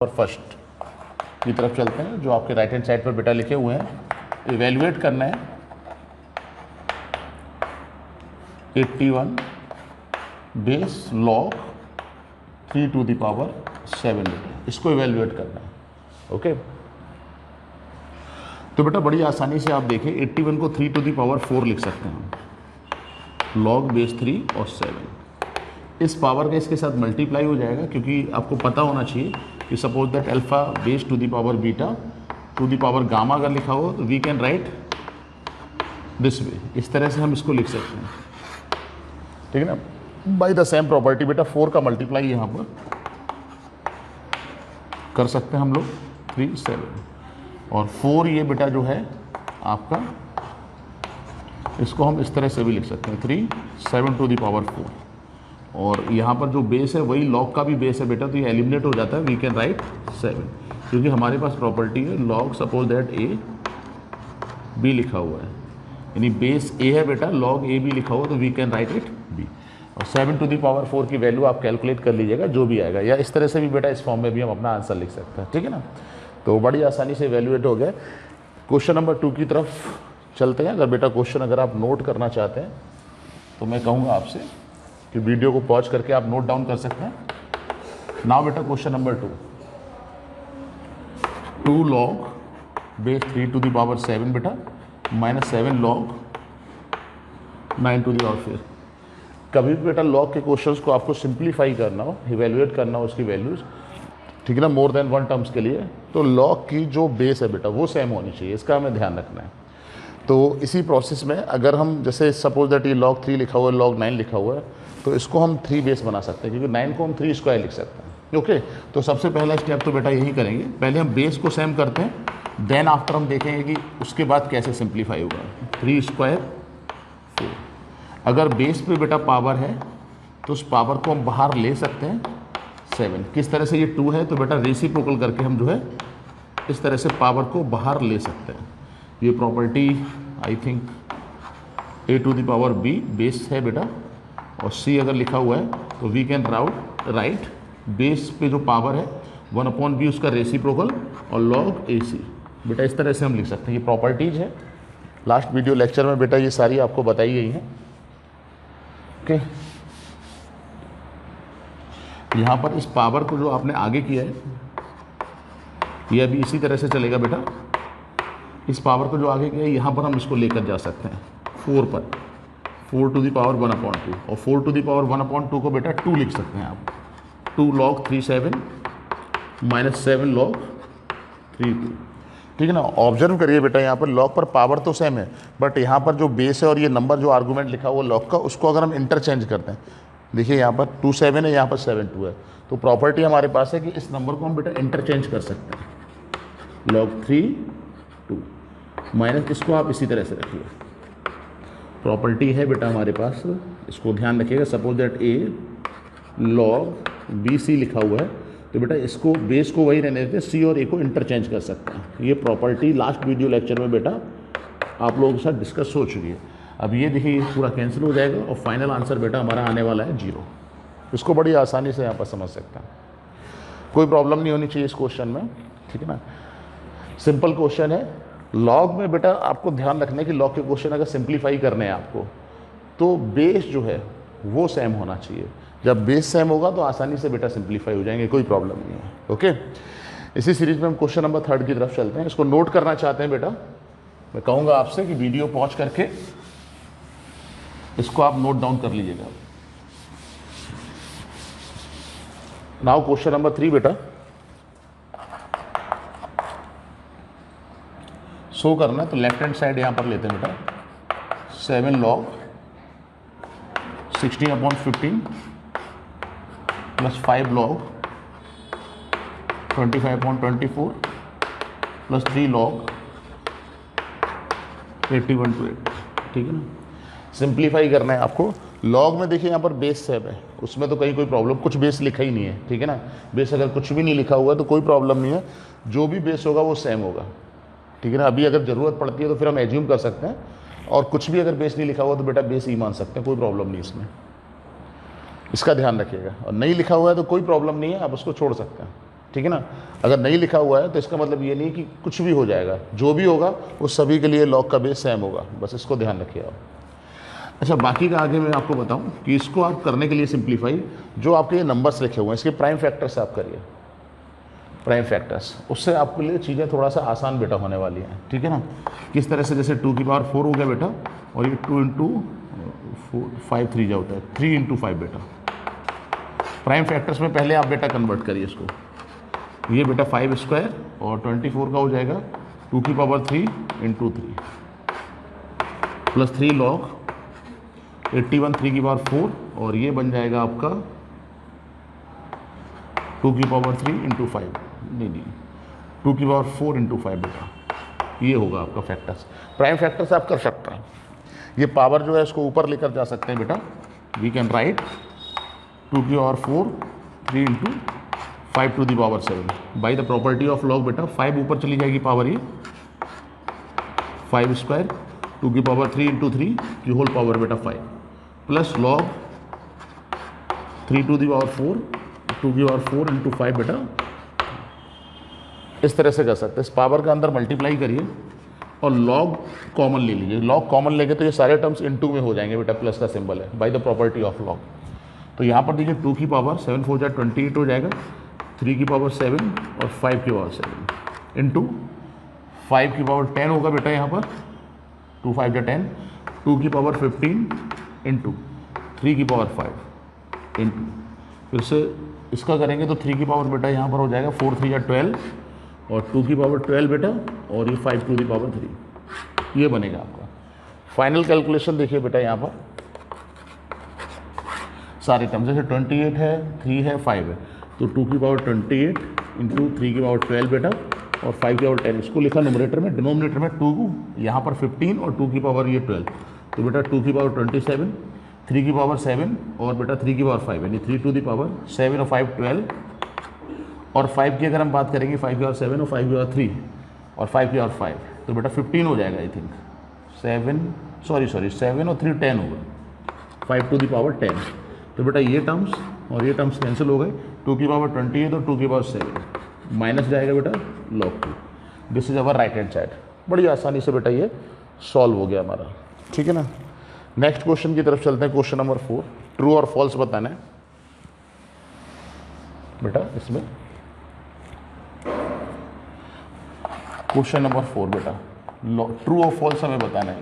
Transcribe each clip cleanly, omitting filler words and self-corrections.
और फर्स्ट की तरफ चलते हैं, जो आपके राइट हैंड साइड पर बेटा लिखे हुए हैं। इवेल्युएट करना है 81 base log 3 to the power 7 बेटा, इसको इवेल्युएट करना है। ओके, तो बेटा बड़ी आसानी से आप देखें 81 को 3 टू द पावर 4 लिख सकते हैं हम, लॉग बेस 3 और 7। इस पावर का इसके साथ मल्टीप्लाई हो जाएगा, क्योंकि आपको पता होना चाहिए कि suppose that alpha base to the power beta to the power gamma अगर लिखा हो तो we can write this way, इस तरह से हम इसको लिख सकते हैं। ठीक है ना, बाय द सेम प्रॉपर्टी बेटा 4 का मल्टीप्लाई यहाँ पर कर सकते हैं हम लोग 3 7, और 4 ये बेटा जो है आपका, इसको हम इस तरह से भी लिख सकते हैं 3 7 टू द पावर 4, और यहाँ पर जो बेस है वही लॉग का भी बेस है बेटा, तो ये एलिमिनेट हो जाता है, वी कैन राइट 7, क्योंकि हमारे पास प्रॉपर्टी है log suppose that A B लिखा हुआ है, यानी बेस ए है बेटा, लॉग ए बी लिखा हुआ तो we can write it B, और 7 टू द पावर 4 की वैल्यू आप कैलकुलेट कर लीजिएगा जो भी आएगा, या इस तरह से भी बेटा इस फॉर्म में भी हम अपना आंसर लिख सकते हैं। ठीक है ना, तो बड़ी आसानी से वैल्यूएट हो गया। क्वेश्चन नंबर 2 की तरफ चलते हैं। अगर बेटा क्वेश्चन अगर आप नोट करना चाहते हैं तो मैं कहूँगा आपसे कि वीडियो को पॉज करके आप नोट डाउन कर सकते हैं। नाउ बेटा question number 2 log base 3 to the power 7 बेटा minus 7 log 9 to the power 4। कभी भी बेटा लॉग के क्वेश्चंस को आपको सिंप्लीफाई करना हो, इवेल्युएट करना हो उसकी वैल्यूज़, ठीक है ना, मोर देन 1 टर्म्स के लिए, तो लॉग की जो बेस है बेटा वो सेम होनी चाहिए, इसका हमें ध्यान रखना है। तो इसी प्रोसेस में अगर हम जैसे सपोज दैट ये log 3 लिखा हुआ है, log 9 लिखा हुआ है, तो इसको हम 3 बेस बना सकते हैं, क्योंकि 9 को हम 3 स्क्वायर लिख सकते हैं। ओके, तो सबसे पहला स्टेप तो बेटा यही करेंगे, पहले हम बेस को सेम करते हैं, देन आफ्टर हम देखेंगे कि उसके बाद कैसे सिंप्लीफाई होगा। 3 स्क्वायर 4, अगर बेस पे बेटा पावर है तो उस पावर को हम बाहर ले सकते हैं 7। किस तरह से, ये 2 है तो बेटा रेसिप्रोकल करके हम जो है इस तरह से पावर को बाहर ले सकते हैं। ये property I think a to the power b base है बेटा, और c अगर लिखा हुआ है तो वी कैन राइट बेस पे जो पावर है 1/b उसका रेसिप्रोकल और log ac बेटा, इस तरह से हम लिख सकते हैं। ये प्रॉपर्टीज है, लास्ट वीडियो लेक्चर में बेटा ये सारी आपको बताई गई हैं। ओके, यहाँ पर इस पावर को जो आपने आगे किया है ये अभी इसी तरह से चलेगा बेटा, इस पावर को जो आगे किया है यहाँ पर हम इसको लेकर जा सकते हैं 4 पर, 4 टू द पावर 1/2, और 4 टू द पावर 1/2 को बेटा 2 लिख सकते हैं आप, 2 log 3 7 माइनस 7 log 3 2। ठीक है ना, ऑब्जर्व करिए बेटा यहाँ पर लॉग पर पावर तो सेम है, बट यहाँ पर जो बेस है और ये नंबर जो आर्गूमेंट लिखा हुआ लॉग का, उसको अगर हम इंटरचेंज करते हैं, देखिए यहाँ पर 2 7 है, यहाँ पर 7 2 है, तो प्रॉपर्टी हमारे पास है कि इस नंबर को हम बेटा इंटरचेंज कर सकते हैं, log 3 2 माइनस इसको आप इसी तरह से रखिए। प्रॉपर्टी है बेटा हमारे पास, इसको ध्यान रखिएगा, suppose that a log bc लिखा हुआ है, तो बेटा इसको बेस को वही रहने देते हैं, c और a को इंटरचेंज कर सकते हैं। ये प्रॉपर्टी लास्ट वीडियो लेक्चर में बेटा आप लोगों के साथ डिस्कस हो चुकी है। अब ये देखिए ये पूरा कैंसिल हो जाएगा और फाइनल आंसर बेटा हमारा आने वाला है 0। इसको बड़ी आसानी से यहाँ पर समझ सकते हैं, कोई प्रॉब्लम नहीं होनी चाहिए इस क्वेश्चन में। ठीक है ना, सिंपल क्वेश्चन है। लॉग में बेटा आपको ध्यान रखना है कि लॉग के क्वेश्चन अगर सिंप्लीफाई करने हैं आपको, तो बेस जो है वो सेम होना चाहिए। जब बेस सेम होगा तो आसानी से बेटा सिंप्लीफाई हो जाएंगे, कोई प्रॉब्लम नहीं है। ओके, इसी सीरीज में हम क्वेश्चन नंबर 3 की तरफ चलते हैं। इसको नोट करना चाहते हैं बेटा, मैं कहूँगा आपसे कि वीडियो पॉज करके इसको आप नोट डाउन कर लीजिएगा। नाउ क्वेश्चन नंबर 3 बेटा शो करना है, तो लेफ्ट हैंड साइड यहाँ पर लेते हैं बेटा 7 log 16/15 plus 5 log 25/24 plus 3 log 81/8। ठीक है ना, सिंप्लीफाई करना है आपको। लॉग में देखिए यहाँ पर बेस सेम है, उसमें तो कहीं कोई प्रॉब्लम, कुछ बेस लिखा ही नहीं है। ठीक है ना, बेस अगर कुछ भी नहीं लिखा हुआ है तो कोई प्रॉब्लम नहीं है, जो भी बेस होगा वो सेम होगा। ठीक है ना, अभी अगर ज़रूरत पड़ती है तो फिर हम एज्यूम कर सकते हैं, और कुछ भी अगर बेस नहीं लिखा हुआ तो बेटा बेस ही मान सकते हैं, कोई प्रॉब्लम नहीं इसमें, इसका ध्यान रखिएगा। और नहीं लिखा हुआ है तो कोई प्रॉब्लम नहीं है, आप उसको छोड़ सकते हैं। ठीक है ना। अगर नहीं लिखा हुआ है तो इसका मतलब ये नहीं कि कुछ भी हो जाएगा, जो भी होगा वो सभी के लिए लॉग का बेस सेम होगा, बस इसको ध्यान रखिए आप। अच्छा, बाकी का आगे मैं आपको बताऊं कि इसको आप करने के लिए सिंप्लीफाई, जो आपके ये नंबर्स लिखे हुए हैं इसके प्राइम फैक्टर्स आप करिए, प्राइम फैक्टर्स, उससे आपके लिए चीज़ें थोड़ा सा आसान बेटा होने वाली हैं, ठीक है ना। किस तरह से, जैसे 2 की पावर 4 हो गया बेटा, और ये 2 इंटू 5 3 जो होता है 3 इंटू 5 बेटा। प्राइम फैक्टर्स में पहले आप बेटा कन्वर्ट करिए इसको, ये बेटा 5 स्क्वायर और 24 का हो जाएगा 2 की पावर 3 इंटू 3 प्लस 3 लॉग 81 3 की पावर 4, और ये बन जाएगा आपका 2 की पावर 3 इंटू 5, नहीं 2 की पावर 4 इंटू 5 बेटा, ये होगा आपका फैक्टर्स। प्राइम फैक्टर्स आप कर सकते हैं, ये पावर जो है इसको ऊपर लेकर जा सकते हैं बेटा। वी कैन राइट 2 की power 4 3 into 5 to the power 7 by the property of log बेटा। 5 ऊपर चली जाएगी पावर, ये 5 स्क्वायर 2 की पावर 3 इंटू 3 की होल पावर बेटा 5 plus log 3 to the power 4 2 की पावर 4 इंटू 5 बेटा। इस तरह से कर सकते हैं, इस पावर का अंदर मल्टीप्लाई करिए और लॉग कॉमन ले लीजिए। लॉग कॉमन लेंगे तो ये सारे टर्म्स इनटू में हो जाएंगे बेटा, प्लस का सिंबल है by the property of log. तो यहाँ पर देखिए 2 की पावर 7 4 28 हो जाएगा, 3 की पावर 7 और 5 की पावर 7 इंटू 5 की पावर 10 होगा बेटा यहाँ पर, 2 5 10, 2 की पावर 15 इंटू 3 की पावर 5 इंटू, फिर से इसका करेंगे तो 3 की पावर बेटा यहाँ पर हो जाएगा 4 3 12 और 2 की पावर 12 बेटा, और ये 5 टू दी पावर 3, ये बनेगा आपका फाइनल कैलकुलेशन। देखिए बेटा यहाँ पर सारे टर्म, जैसे 28 है 3 है 5 है, तो 2 की पावर 28 इंटू 3 की पावर 12 बेटा और 5 की पावर 10, इसको लिखा न्यूमरेटर में, डिनोमिनेटर में 2 यहाँ पर 15 और 2 की पावर ये 12, तो बेटा 2 की पावर 27 3 की पावर 7 और बेटा 3 की पावर 5, यानी 3 टू दी पावर 7 और 5 12, और 5 की अगर हम बात करेंगे 5 की पावर 7 और 5 की पावर 3 और 5 की पावर 5, तो बेटा 15 हो जाएगा आई थिंक, 7 और 3 10 होगा, 5 टू दी पावर 10। तो बेटा ये टर्म्स और ये टर्म्स कैंसिल हो गए, 2 की पावर 28 और 2 की पावर 7 माइनस जाएगा बेटा log 2। This is our right hand side. बड़ी आसानी से बेटा ये सॉल्व हो गया हमारा, ठीक है ना। नेक्स्ट क्वेश्चन की तरफ चलते हैं, क्वेश्चन नंबर 4। ट्रू और फॉल्स बताना है बेटा इसमें। क्वेश्चन नंबर 4 बेटा, ट्रू और फॉल्स हमें बताना है।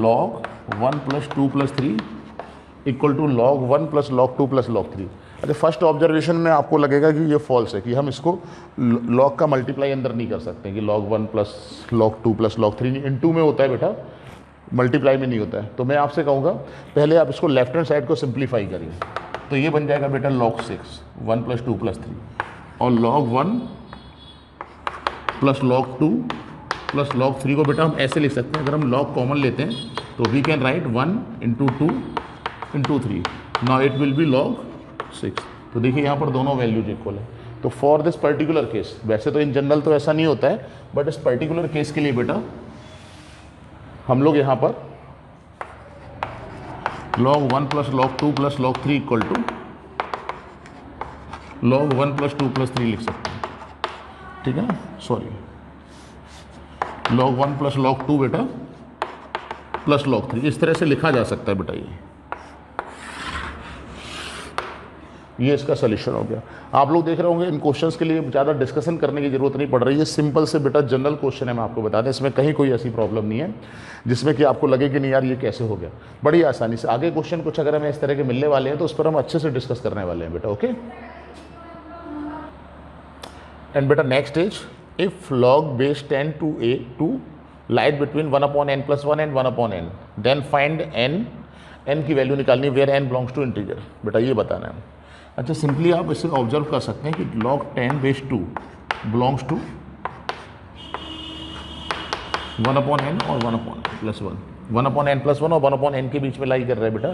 log 1 plus 2 plus 3 equal to log 1 plus log 2 plus log 3। अच्छा, फर्स्ट ऑब्जर्वेशन में आपको लगेगा कि ये फॉल्स है, कि हम इसको log का मल्टीप्लाई अंदर नहीं कर सकते, कि log 1 plus log 2 plus log 3 into में होता है बेटा, मल्टीप्लाई में नहीं होता है। तो मैं आपसे कहूँगा पहले आप इसको लेफ्ट हैंड साइड को सिंप्लीफाई करिए, तो ये बन जाएगा बेटा log 6 1 प्लस 2 प्लस 3 और log 1 plus log 2 plus log 3 को बेटा हम ऐसे लिख सकते हैं, अगर हम log कॉमन लेते हैं तो we can write 1 into 2 into 3, now it will be log 6। तो देखिए यहाँ पर दोनों वैल्यूज इक्वल है। तो फॉर दिस पर्टिकुलर केस, वैसे तो इन जनरल तो ऐसा नहीं होता है, बट इस पर्टिकुलर केस के लिए बेटा हम लोग यहाँ पर log 1 plus log 2 plus log 3 equal to log 1 plus 2 plus 3 लिख सकते हैं, ठीक है ना। सॉरी, log 1 प्लस log 2 बेटा प्लस log 3, इस तरह से लिखा जा सकता है बेटा। ये इसका सोल्यूशन हो गया। आप लोग देख रहे होंगे इन क्वेश्चंस के लिए ज़्यादा डिस्कशन करने की जरूरत नहीं पड़ रही है, सिंपल से बेटा जनरल क्वेश्चन है, मैं आपको बता दें, इसमें कहीं कोई ऐसी प्रॉब्लम नहीं है जिसमें कि आपको लगे कि नहीं यार ये कैसे हो गया। बड़ी आसानी से आगे क्वेश्चन कुछ अगर हमें इस तरह के मिलने वाले हैं तो उस पर हम अच्छे से डिस्कस करने वाले हैं बेटा, ओके। एंड बेटा next is if log base 10 to a to lie between 1/n + 1 and 1/n, then find n की वैल्यू निकालनी where n belongs to integer, बेटा ये बताना है। अच्छा, सिंपली आप इसे ऑब्जर्व कर सकते हैं कि log 10 base 2 belongs to 1/n और 1/n+1, 1/n+1 और 1/n के बीच में लाई कर रहे हैं बेटा।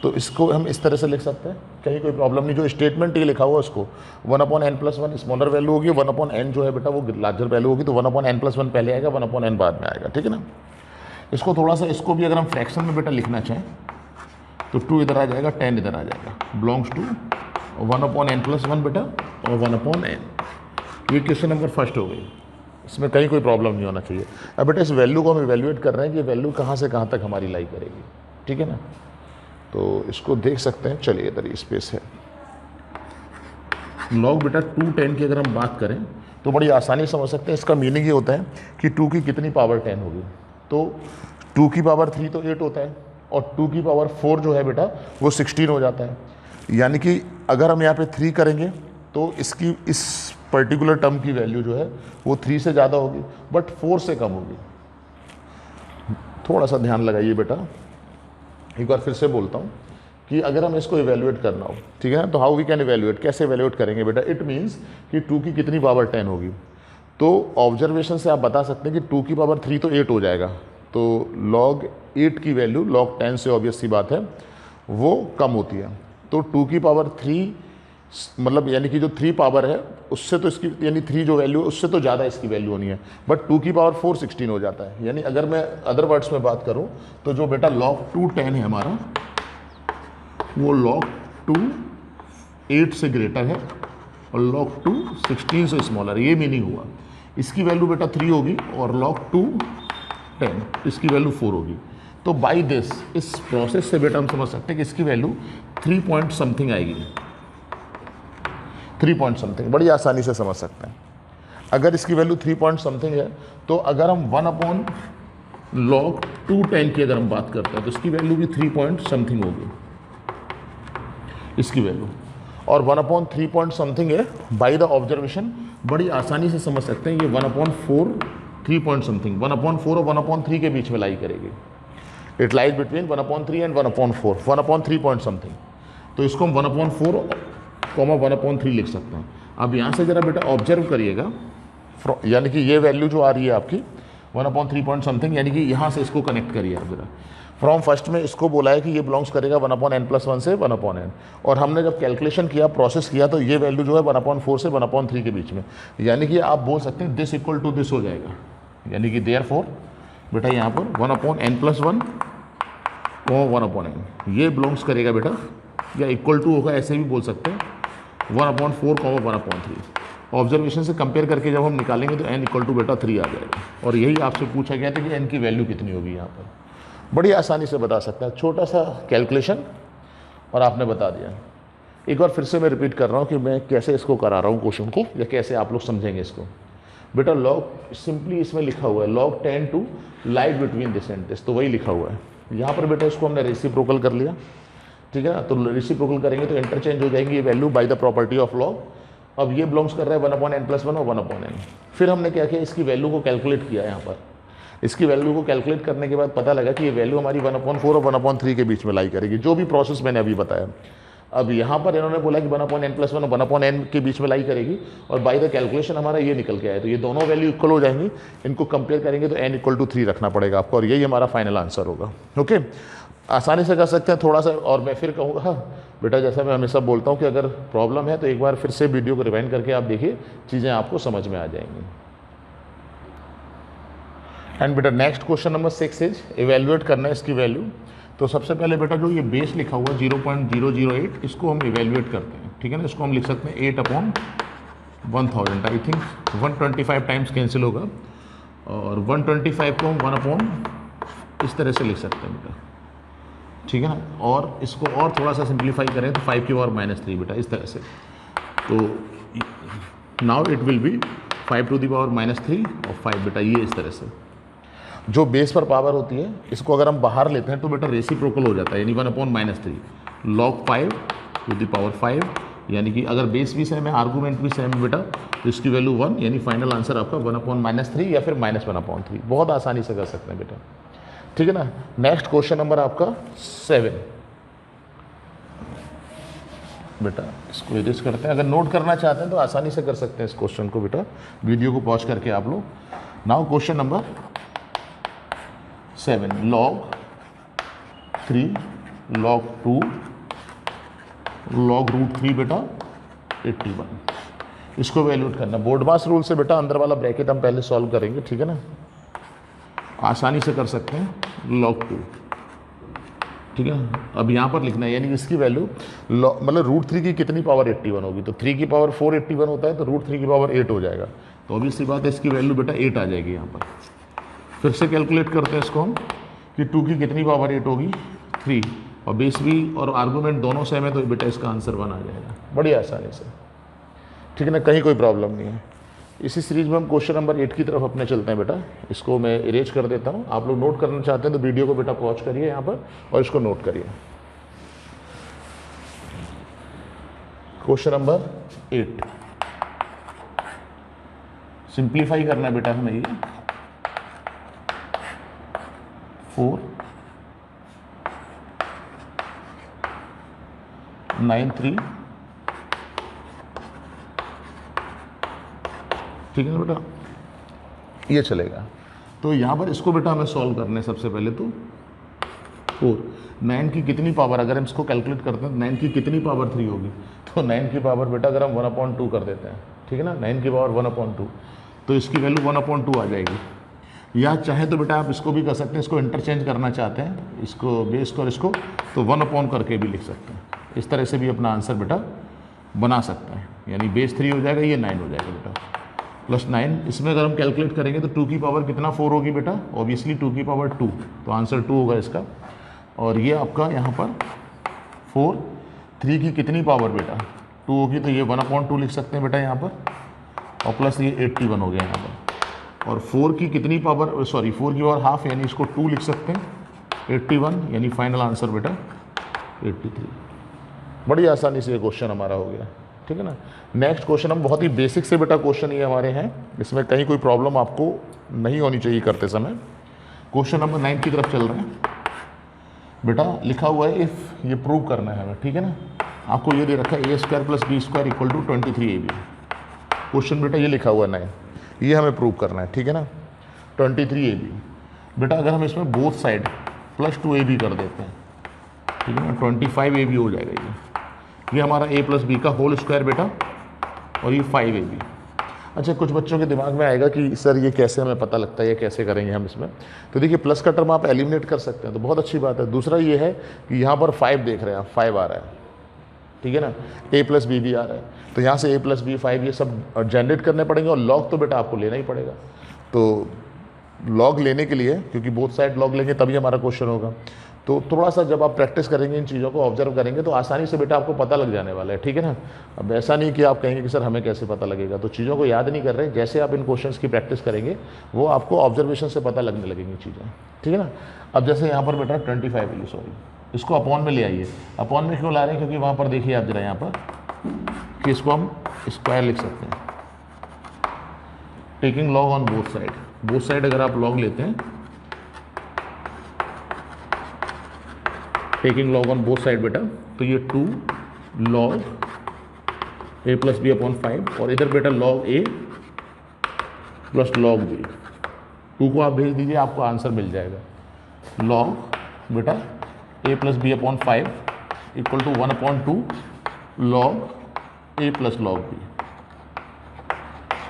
तो इसको हम इस तरह से लिख सकते हैं, कहीं कोई प्रॉब्लम नहीं। जो स्टेटमेंट ये लिखा हुआ है उसको 1/n+1 स्मॉलर वैल्यू होगी, 1/n जो है बेटा वो लार्जर वैल्यू होगी, तो 1/n+1 पहले आएगा, 1/n बाद में आएगा, ठीक है ना। इसको थोड़ा सा, इसको भी अगर हम फ्रैक्शन में बेटा लिखना चाहें तो 2 इधर आ जाएगा, 10 इधर आ जाएगा, बिलोंग्स टू 1/n+1 बेटा और 1/n। ये क्वेश्चन नंबर फर्स्ट हो गई, इसमें कहीं कोई प्रॉब्लम नहीं होना चाहिए। अब बेटा इस वैल्यू को हम इवेल्युएट कर रहे हैं कि वैल्यू कहाँ से कहाँ तक हमारी लाई करेगी, ठीक है ना। तो इसको देख सकते हैं, चलिए इधर स्पेस है। लॉग बेटा 210 की अगर हम बात करें तो बड़ी आसानी से समझ सकते हैं। इसका मीनिंग ये होता है कि 2 की कितनी पावर 10 होगी, तो 2 की पावर 3 तो 8 होता है और 2 की पावर 4 जो है बेटा वो 16 हो जाता है। यानी कि अगर हम यहाँ पे 3 करेंगे तो इसकी इस पर्टिकुलर टर्म की वैल्यू जो है वो 3 से ज़्यादा होगी बट 4 से कम होगी। थोड़ा सा ध्यान लगाइए बेटा, एक बार फिर से बोलता हूँ कि अगर हम इसको इवेल्युएट करना हो, ठीक है ना, तो हाउ वी कैन इवेल्युएट, कैसे इवेल्युएट करेंगे बेटा। इट मीन्स कि 2 की कितनी पावर 10 होगी, तो ऑब्जर्वेशन से आप बता सकते हैं कि 2 की पावर 3 तो 8 हो जाएगा, तो log 8 की वैल्यू log 10 से ऑब्वियस सी बात है वो कम होती है। तो 2 की पावर 3 मतलब यानी कि जो 3 पावर है उससे तो इसकी यानी 3 जो वैल्यू है उससे तो ज़्यादा इसकी वैल्यू होनी है, बट 2 की पावर 4 16 हो जाता है। यानी अगर मैं अदर वर्ड्स में बात करूँ तो जो बेटा log 2 10 है हमारा वो log 2 8 से ग्रेटर है और log 2 16 से स्मॉलर, ये मीनिंग हुआ। इसकी वैल्यू बेटा 3 होगी और log 2 10, इसकी वैल्यू 4 होगी। तो बाई दिस, इस प्रोसेस से बेटा हम समझ सकते हैं कि इसकी वैल्यू 3 पॉइंट समथिंग आएगी, 3 पॉइंट समथिंग, बड़ी आसानी से समझ सकते हैं। अगर इसकी वैल्यू 3 पॉइंट समथिंग है तो अगर हम 1/log 2 10 की अगर हम बात करते हैं तो इसकी वैल्यू भी 3 पॉइंट समथिंग होगी इसकी वैल्यू, और 1/3 पॉइंट समथिंग है। बाई द ऑब्जर्वेशन बड़ी आसानी से समझ सकते हैं ये 1/4 3 पॉइंट समथिंग 1/4 और 1/3 के बीच में लाई करेगी। It lies between 1/3 and 1/4, 1/3 point something. तो इसको हम 1/4 1/3 लिख सकते हैं। अब यहाँ से जरा बेटा ऑब्जर्व करिएगा, यानी कि ये वैल्यू जो आ रही है आपकी 1/3 पॉइंट समथिंग, यानी कि यहाँ से इसको कनेक्ट करिए आप जरा। फ्रॉम फर्स्ट में इसको बोला है कि ये बिलोंग्स करेगा 1/n+1 से 1/n, और हमने जब कैलकुलेशन किया, प्रोसेस किया, तो ये वैल्यू जो है 1/4 से 1/3 के बीच में, यानी कि आप बोल सकते हैं दिस इक्वल टू दिस हो जाएगा। यानी कि देयरफॉर बेटा यहाँ पर 1/n+1 1/n ये बिलोंग्स करेगा बेटा, या इक्वल टू होगा, ऐसे भी बोल सकते हैं 1/4 1/3। ऑब्जर्वेशन से कंपेयर करके जब हम निकालेंगे तो n इक्वल टू बेटा 3 आ जाएगा, और यही आपसे पूछा गया था कि n की वैल्यू कितनी होगी। यहाँ पर बड़ी आसानी से बता सकते हैं, छोटा सा कैलकुलेशन और आपने बता दिया। एक बार फिर से मैं रिपीट कर रहा हूँ कि मैं कैसे इसको करा रहा हूँ क्वेश्चन को, या कैसे आप लोग समझेंगे इसको। बेटा लॉग सिंपली इसमें लिखा हुआ है log 10 to lie between this and this, तो वही लिखा हुआ है यहाँ पर बेटा। इसको हमने रेसिप्रोकल कर लिया, ठीक है ना, तो रेसिप्रोकल करेंगे तो इंटरचेंज हो जाएंगी ये value by the property of log. अब ये बिलोंग्स कर रहा है 1/n+1 और 1/n। फिर हमने क्या किया, इसकी वैल्यू को कैलकुलेट किया यहाँ पर। इसकी वैल्यू को कैलकुलेट करने के बाद पता लगा कि ये वैल्यू हमारी 1/4 और 1/3 के बीच में लाई करेगी, जो भी प्रोसेस मैंने अभी बताया। अब यहाँ पर इन्होंने बोला कि 1/n+1 और 1/n के बीच में लाई करेगी, और बाय द कैलकुलेशन हमारा ये निकल के आया, तो ये दोनों वैल्यू इक्वल हो जाएंगी। इनको कंपेयर करेंगे तो n इक्वल टू 3 रखना पड़ेगा आपको, और यही हमारा फाइनल आंसर होगा। ओके, आसानी से कर सकते हैं थोड़ा सा। और मैं फिर कहूँगा, हाँ बेटा, जैसा मैं हमेशा बोलता हूँ कि अगर प्रॉब्लम है तो एक बार फिर से वीडियो को रिवाइंड करके आप देखिए, चीज़ें आपको समझ में आ जाएंगी। एंड बेटा next question number 6 is evaluate करना है इसकी वैल्यू। तो सबसे पहले बेटा जो ये बेस लिखा हुआ 0.008, इसको हम इवेल्युएट करते हैं, ठीक है ना। इसको हम लिख सकते हैं 8/1000। आई थिंक 125 टाइम्स कैंसिल होगा, और 125 को हम 1/ इस तरह से लिख सकते हैं बेटा, ठीक है ना। और इसको और थोड़ा सा सिंप्लीफाई करें तो 5 की पावर -3 बेटा, इस तरह से। तो now it will be 5 to the power -3 और 5 बेटा, ये इस तरह से। जो बेस पर पावर होती है इसको अगर हम बाहर लेते हैं तो बेटा रेसिप्रोकल हो जाता है, यानी 1/-3 log 5 टू द पावर 5, यानी कि अगर बेस भी सेम है, आर्गूमेंट भी सेम है बेटा, तो इसकी वैल्यू 1, यानी फाइनल आंसर आपका 1/-3 या फिर -1/3। बहुत आसानी से कर सकते हैं बेटा, ठीक है ना। नेक्स्ट क्वेश्चन नंबर आपका 7 बेटा, इसको एडिट करते हैं। अगर नोट करना चाहते हैं तो आसानी से कर सकते हैं इस क्वेश्चन को बेटा, वीडियो को पॉज करके आप लोग। Now question number 7, log 3 log 2 log √3 बेटा 81। इसको वैल्यूट करना बोर्ड मास रूल से बेटा। अंदर वाला ब्रैकेट हम पहले सॉल्व करेंगे, ठीक है ना, आसानी से कर सकते हैं। log 2, ठीक है। अब यहाँ पर लिखना है, यानी इसकी वैल्यू मतलब √3 की कितनी पावर 81 होगी, तो 3 की पावर 481 होता है, तो √3 की पावर 8 हो जाएगा। तो ऑब्वियसली बात है इसकी वैल्यू बेटा 8 आ जाएगी यहाँ पर। फिर से कैलकुलेट करते हैं इसको हम कि 2 की कितनी पावर 8 होगी, 3, और बेस भी और आर्गूमेंट दोनों सेम है, तो बेटा इसका आंसर 1 आ जाएगा बड़ी आसानी से। ठीक है ना, कहीं कोई प्रॉब्लम नहीं है। इसी सीरीज में हम क्वेश्चन नंबर 8 की तरफ अपने चलते हैं बेटा। इसको मैं इरेज कर देता हूँ, आप लोग नोट करना चाहते हैं तो वीडियो को बेटा पॉज करिए यहाँ पर और इसको नोट करिए। क्वेश्चन नंबर 8 सिंप्लीफाई करना है बेटा हमें ये 4 9 3, ठीक है ना बेटा, ये चलेगा। तो यहाँ पर इसको बेटा हमें सॉल्व करने सबसे पहले तो 4 9 की कितनी पावर, अगर हम इसको कैलकुलेट करते हैं 9 की कितनी पावर 3 होगी, तो 9 की पावर बेटा अगर हम 1/2 कर देते हैं, ठीक है ना, 9 की पावर 1/2, तो इसकी वैल्यू 1/2 आ जाएगी। या चाहे तो बेटा आप इसको भी कर सकते हैं, इसको इंटरचेंज करना चाहते हैं, इसको बेस को और इसको, तो 1/, करके भी लिख सकते हैं। इस तरह से भी अपना आंसर बेटा बना सकते हैं, यानी बेस 3 हो जाएगा, ये 9 हो जाएगा बेटा, +9। इसमें अगर हम कैलकुलेट करेंगे तो 2 की पावर कितना 4 होगी बेटा, ऑब्वियसली 2 की पावर 2, तो आंसर 2 होगा इसका। और ये आपका यहाँ पर 4, 3 की कितनी पावर बेटा 2 होगी, तो ये 1/2 लिख सकते हैं बेटा यहाँ पर, और प्लस ये 81 हो गया यहाँ पर। और 4 की कितनी पावर, सॉरी 4 की पावर हाफ, यानी इसको 2 लिख सकते हैं, 81, यानी फाइनल आंसर बेटा 83। बड़ी आसानी से ये क्वेश्चन हमारा हो गया, ठीक है ना। नेक्स्ट क्वेश्चन हम बहुत ही बेसिक से बेटा क्वेश्चन ये हमारे हैं, इसमें कहीं कोई प्रॉब्लम आपको नहीं होनी चाहिए करते समय। क्वेश्चन नंबर 9 की तरफ चल रहे हैं बेटा। लिखा हुआ है इफ़, ये प्रूव करना है हमें, ठीक है ना। आपको ये दे रखा है a² + b² = 23ab। क्वेश्चन बेटा ये लिखा हुआ है 9, ये हमें प्रूव करना है, ठीक है ना। 23ab बेटा, अगर हम इसमें बोथ साइड +2ab कर देते हैं, ठीक है ना, 25ab हो जाएगा। ये हमारा a + b का होल स्क्वायर बेटा, और ये 5ab। अच्छा, कुछ बच्चों के दिमाग में आएगा कि सर ये कैसे हमें पता लगता है, ये कैसे करेंगे हम इसमें। तो देखिए प्लस का टर्म आप एलिमिनेट कर सकते हैं, तो बहुत अच्छी बात है। दूसरा ये है कि यहाँ पर 5 देख रहे हैं आप, 5 आ रहा है, ठीक है ना, a + b भी आ रहा है, तो यहाँ से a + b 5 ये सब जनरेट करने पड़ेंगे, और लॉग तो बेटा आपको लेना ही पड़ेगा। तो लॉग लेने के लिए, क्योंकि बोथ साइड लॉग लेंगे तभी हमारा क्वेश्चन होगा, तो थोड़ा सा जब आप प्रैक्टिस करेंगे, इन चीज़ों को ऑब्जर्व करेंगे, तो आसानी से बेटा आपको पता लग जाने वाला है, ठीक है ना। अब ऐसा नहीं कि आप कहेंगे कि सर हमें कैसे पता लगेगा, तो चीज़ों को याद नहीं कर रहे, जैसे आप इन क्वेश्चंस की प्रैक्टिस करेंगे वो आपको ऑब्जर्वेशन से पता लगने लगेंगी चीज़ें, ठीक है ना। अब जैसे यहाँ पर बेटा 25 सॉरी, इसको अपॉन में ले आइए। अपॉन में क्यों ला रहे हैं, क्योंकि वहाँ पर देखिए आप जरा यहाँ पर कि इसको हम स्क्वायर लिख सकते हैं, taking log on both side. Both side अगर आप लॉग लेते हैं, taking log on both side बेटा, तो ये 2 log a + b/5, और इधर बेटा log a + log b। 2 को आप भेज दीजिए, आपको आंसर मिल जाएगा। log बेटा a + b/5 = 1/2 log a + log b।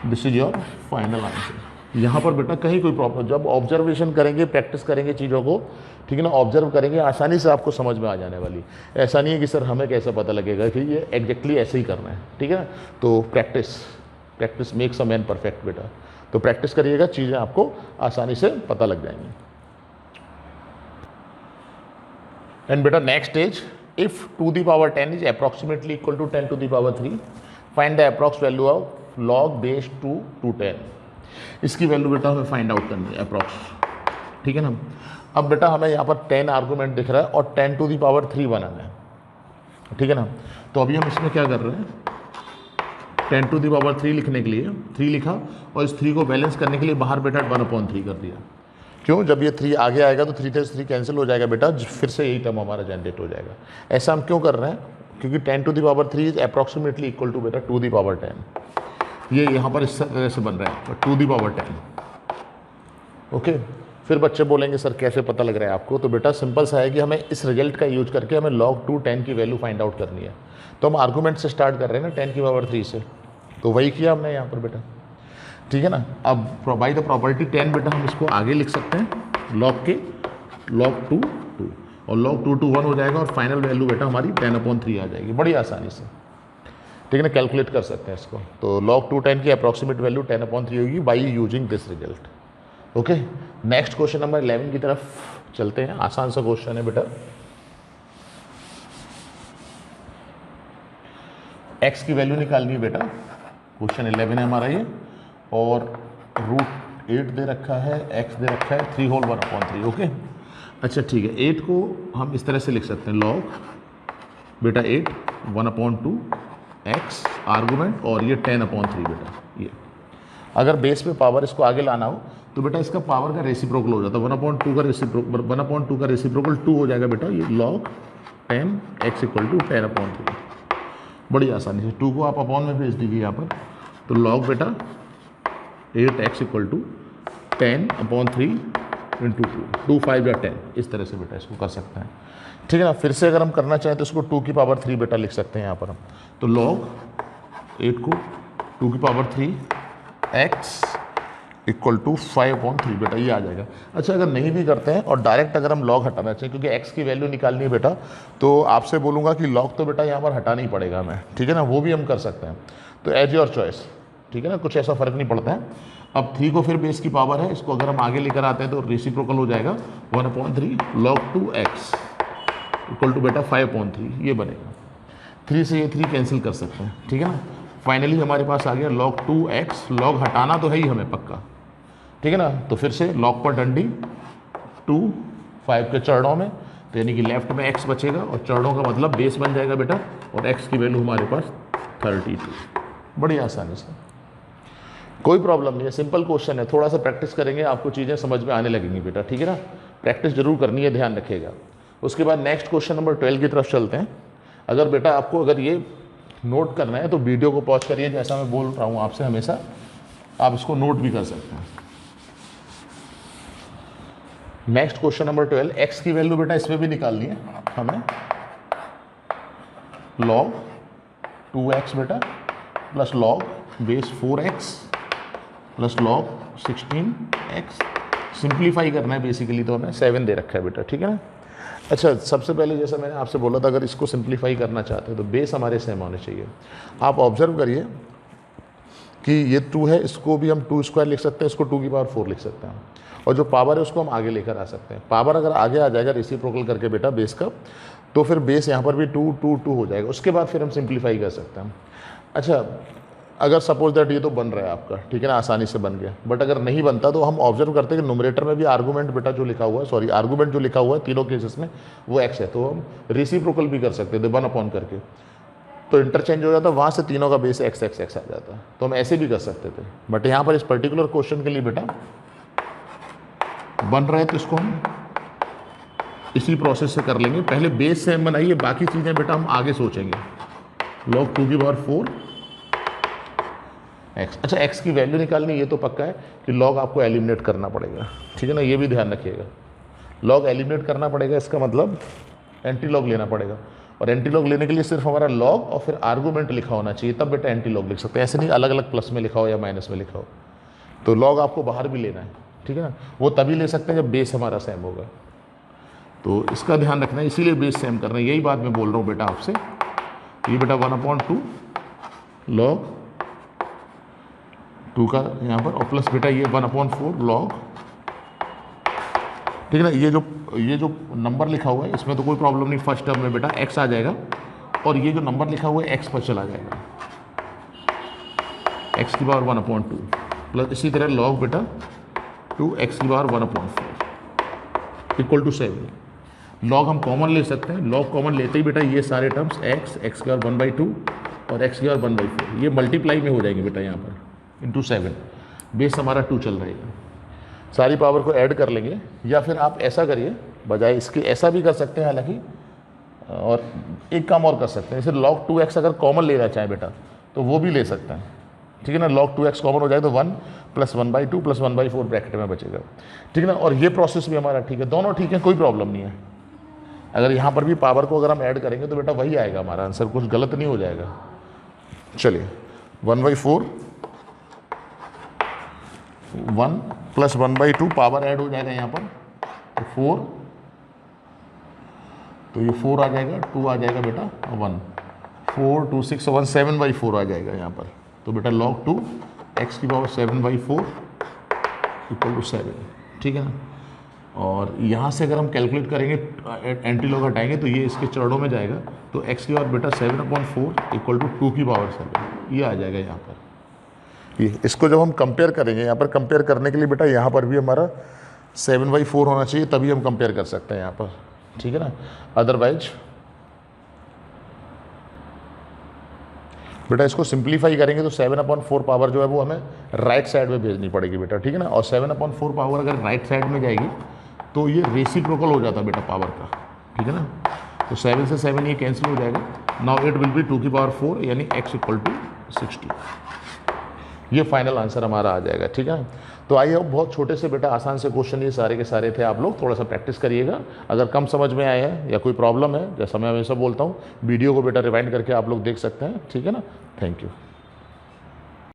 This is your final answer. यहाँ पर बेटा कहीं कोई प्रॉब्लम, जब ऑब्जर्वेशन करेंगे, प्रैक्टिस करेंगे चीज़ों को, ठीक है ना, ऑब्जर्व करेंगे, आसानी से आपको समझ में आ जाने वाली। ऐसा नहीं है कि सर हमें कैसे पता लगेगा कि ये एग्जैक्टली ऐसे ही करना है, ठीक है ना। तो practice makes a man perfect बेटा। तो प्रैक्टिस करिएगा, चीज़ें आपको आसानी से पता लग जाएंगी। एंड बेटा next stage, if 2 the power 10 is approximately equal to 10 to the power 3, find the approx value of log base 2 to 10। इसकी वैल्यू बेटा हमें फाइंड आउट करनी है अप्रॉक्स, ठीक है ना। अब बेटा हमें यहाँ पर 10 आर्गूमेंट दिख रहा है और 10 टू दी पावर 3 बनाना है, ठीक है ना। तो अभी हम इसमें क्या कर रहे हैं, 10 टू दी पावर 3 लिखने के लिए 3 लिखा, और इस 3 को बैलेंस करने के लिए बाहर बेटा 1/3 कर दिया। क्यों, जब ये 3 आगे आएगा तो 3 से 3 कैंसिल हो जाएगा बेटा, फिर से यही टर्म हमारा जनरेट हो जाएगा। ऐसा हम क्यों कर रहे हैं, क्योंकि 10 to the power 3 is approximately equal to बेटा 2 दी पावर 10। ये यहाँ पर इस तरह से बन रहा है, 2 दी पावर 10। ओके, फिर बच्चे बोलेंगे सर कैसे पता लग रहा है आपको, तो बेटा सिंपल सा है कि हमें इस रिजल्ट का यूज करके हमें log 2 10 की वैल्यू फाइंड आउट करनी है। तो हम आर्गूमेंट से स्टार्ट कर रहे हैं ना 10 की पावर 3 से, तो वही किया हमने यहाँ पर बेटा, ठीक है ना। अब बाई द प्रॉपर्टी 10 बेटा हम इसको आगे लिख सकते हैं log के log 2 2, और log 2 to 1 हो जाएगा और फाइनल वैल्यू बेटा हमारी 10/3 आ जाएगी, बड़ी आसानी से, ठीक है ना, कैलकुलेट कर सकते हैं इसको। तो log 210 की अप्रॉक्सीमेट वैल्यू 10/3 होगी by using this result. Okay, next question number 11 की तरफ चलते हैं। आसान सा क्वेश्चन है बेटा। x की वैल्यू निकालनी है बेटा, क्वेश्चन 11 है हमारा ये, और √8 दे रखा है, x दे रखा है 3 होल 1/3। ओके, अच्छा ठीक है, 8 को हम इस तरह से लिख सकते हैं, log बेटा 8 1/2 x आर्गूमेंट और ये 10/3 बेटा। ये अगर बेस पे पावर इसको आगे लाना हो तो बेटा इसका पावर का रेसिप्रोकल हो जाता है, 1/2 का रेसिप्रोकल 2 हो जाएगा बेटा, ये log 10x = 10/3। बड़ी आसानी से 2 को आप अपॉन में भेज दीजिए यहाँ पर, तो log बेटा 8x = 10/3 × 2 5 या 10, इस तरह से बेटा इसको कर सकते हैं, ठीक है ना। फिर से अगर हम करना चाहें तो इसको 2 की पावर 3 बेटा लिख सकते हैं यहाँ पर हम, तो log 8 को 2 की पावर 3 x = 5/3 बेटा, ये आ जाएगा। अच्छा, अगर नहीं भी करते हैं और डायरेक्ट अगर हम log हटाना चाहिए, क्योंकि x की वैल्यू निकालनी है बेटा, तो आपसे बोलूँगा कि log तो बेटा यहाँ पर हटाना ही पड़ेगा हमें, ठीक है ना, वो भी हम कर सकते हैं। तो एज योर चॉइस, ठीक है ना, कुछ ऐसा फ़र्क नहीं पड़ता है। अब 3 को फिर बेस की पावर है, इसको अगर हम आगे लेकर आते हैं तो रेसिप्रोकल हो जाएगा 1/3 log 2x = बेटा 5/3, ये बनेगा। 3 से ये 3 कैंसिल कर सकते हैं, ठीक है ना। फाइनली हमारे पास आ गया log 2x, log हटाना तो है ही हमें पक्का, ठीक है ना। तो फिर से log पर डंडी 2 5 के चरणों में, तो यानी कि लेफ्ट में x बचेगा और चरणों का मतलब बेस बन जाएगा बेटा, और x की वैल्यू हमारे पास 32। बड़ी आसानी से, कोई प्रॉब्लम नहीं है, सिंपल क्वेश्चन है। थोड़ा सा प्रैक्टिस करेंगे आपको चीज़ें समझ में आने लगेंगी बेटा, ठीक है ना। प्रैक्टिस जरूर करनी है, ध्यान रखिएगा। उसके बाद नेक्स्ट क्वेश्चन नंबर 12 की तरफ चलते हैं। अगर बेटा आपको अगर ये नोट करना है तो वीडियो को पॉज करिए, जैसा मैं बोल रहा हूँ आपसे हमेशा, आप इसको नोट भी कर सकते हैं। नेक्स्ट क्वेश्चन नंबर 12, x की वैल्यू बेटा इसमें भी निकालनी है हमें, log 2x बेटा plus log base 4x plus log 16x, simplify करना है बेसिकली, तो हमें 7 दे रखा है बेटा, ठीक है ना। अच्छा, सबसे पहले जैसा मैंने आपसे बोला था, अगर इसको सिंप्लीफाई करना चाहते हैं तो बेस हमारे सेम होने चाहिए। आप ऑब्जर्व करिए कि ये 2 है, इसको भी हम 2² लिख सकते हैं, इसको 2 की पावर 4 लिख सकते हैं, और जो पावर है उसको हम आगे लेकर आ सकते हैं। पावर अगर आगे आ जाएगा रेसिप्रोकल करके बेटा बेस का, तो फिर बेस यहाँ पर भी 2 2 2 हो जाएगा। उसके बाद फिर हम सिंप्लीफाई कर सकते हैं। अच्छा, अगर सपोज दैट ये तो बन रहा है आपका, ठीक है ना, आसानी से बन गया, बट अगर नहीं बनता तो हम ऑब्जर्व करते हैं कि न्यूमरेटर में भी आर्गूमेंट बेटा जो लिखा हुआ है, सॉरी आर्गूमेंट जो लिखा हुआ है तीनों केसेस में वो x है, तो हम रेसिप्रोकल भी कर सकते थे 1/, करके, तो इंटरचेंज हो जाता, वहाँ से तीनों का बेस x x x आ जाता, तो हम ऐसे भी कर सकते थे। बट यहाँ पर इस पर्टिकुलर क्वेश्चन के लिए बेटा बन रहा है तो इसको हम इसी प्रोसेस से कर लेंगे। पहले बेस सेम बनाइए, बाकी चीज़ें बेटा हम आगे सोचेंगे। log 2 की पावर 4 x। अच्छा, x की वैल्यू निकालनी, ये तो पक्का है कि log आपको एलिमिनेट करना पड़ेगा, ठीक है ना, ये भी ध्यान रखिएगा। log एलिमिनेट करना पड़ेगा, इसका मतलब एंटी लॉग लेना पड़ेगा, और एंटी लॉग लेने के लिए सिर्फ हमारा log और फिर आर्गूमेंट लिखा होना चाहिए, तब बेटा एंटी लॉग लिख सकते हैं, ऐसे नहीं अलग अलग प्लस में लिखा हो या माइनस में लिखा हो। तो log आपको बाहर भी लेना है, ठीक है ना, वो तभी ले सकते हैं जब बेस हमारा सेम होगा, तो इसका ध्यान रखना है, इसीलिए बेस सेम करना है। यही बात मैं बोल रहा हूँ बेटा आपसे, ये बेटा 1/2 log 2 का यहाँ पर, और प्लस बेटा ये 1/4 log, ठीक है ना। ये जो नंबर लिखा हुआ है इसमें तो कोई प्रॉब्लम नहीं, फर्स्ट टर्म में बेटा x आ जाएगा, और ये जो नंबर लिखा हुआ है x पर चला जाएगा, x की पावर 1/2 प्लस इसी तरह log बेटा 2x की पावर 1/4 = 7। log हम कॉमन ले सकते हैं, log कॉमन लेते ही बेटा ये सारे टर्म्स x की पावर 1/2 और x की पावर 1/4 ये मल्टीप्लाई में हो जाएंगे बेटा यहाँ पर इंटू 7, बेस हमारा 2 चल रहेगा। सारी पावर को ऐड कर लेंगे, या फिर आप ऐसा करिए, बजाय इसके ऐसा भी कर सकते हैं हालांकि, और एक काम और कर सकते हैं, जैसे log 2x अगर कॉमन लेना चाहें बेटा तो वो भी ले सकते हैं, ठीक है ना। log 2x कॉमन हो जाए तो 1 + 1/2 + 1/4 ब्रैकेट में बचेगा, ठीक है ना। और ये प्रोसेस भी हमारा ठीक है, दोनों ठीक है, कोई प्रॉब्लम नहीं है। अगर यहाँ पर भी पावर को अगर हम ऐड करेंगे तो बेटा वही आएगा हमारा आंसर, कुछ गलत नहीं हो जाएगा। चलिए 1/4 1 + 1/2 पावर ऐड हो जाएगा यहाँ पर, तो 4 तो ये 4 आ जाएगा, 2 आ जाएगा बेटा 1, 4 2 6 1 7/4 आ जाएगा यहाँ पर। तो बेटा log 2 x की पावर 7/4 इक्वल टू 7, ठीक है ना। और यहाँ से अगर हम कैलकुलेट करेंगे, एंटी लॉग हटाएंगे तो ये इसके चरणों में जाएगा, तो x की पावर बेटा 7/4 इक्वल टू 2 की पावर 7, ये आ जाएगा यहाँ पर। ये इसको जब हम कंपेयर करेंगे, यहाँ पर कंपेयर करने के लिए बेटा यहाँ पर भी हमारा 7/4 होना चाहिए, तभी हम कंपेयर कर सकते हैं यहाँ पर, ठीक है ना। अदरवाइज बेटा इसको सिंप्लीफाई करेंगे तो 7/4 पावर जो है वो हमें राइट साइड में भेजनी पड़ेगी बेटा, ठीक है ना। और 7/4 पावर अगर राइट साइड में जाएगी तो ये रेसिप्रोकल हो जाता है बेटा पावर का, ठीक है ना। तो 7 से 7 ये कैंसिल हो जाएगा। नाउ इट विल बी 2 की पावर 4 यानी x इक्वल टू 60। ये फाइनल आंसर हमारा आ जाएगा, ठीक है। तो आई होप बहुत छोटे से बेटा आसान से क्वेश्चन ये सारे के सारे थे, आप लोग थोड़ा सा प्रैक्टिस करिएगा। अगर कम समझ में आए हैं या कोई प्रॉब्लम है, जैसा मैं हमेशा बोलता हूँ, वीडियो को बेटा रिवाइंड करके आप लोग देख सकते हैं, ठीक है ना। Thank you.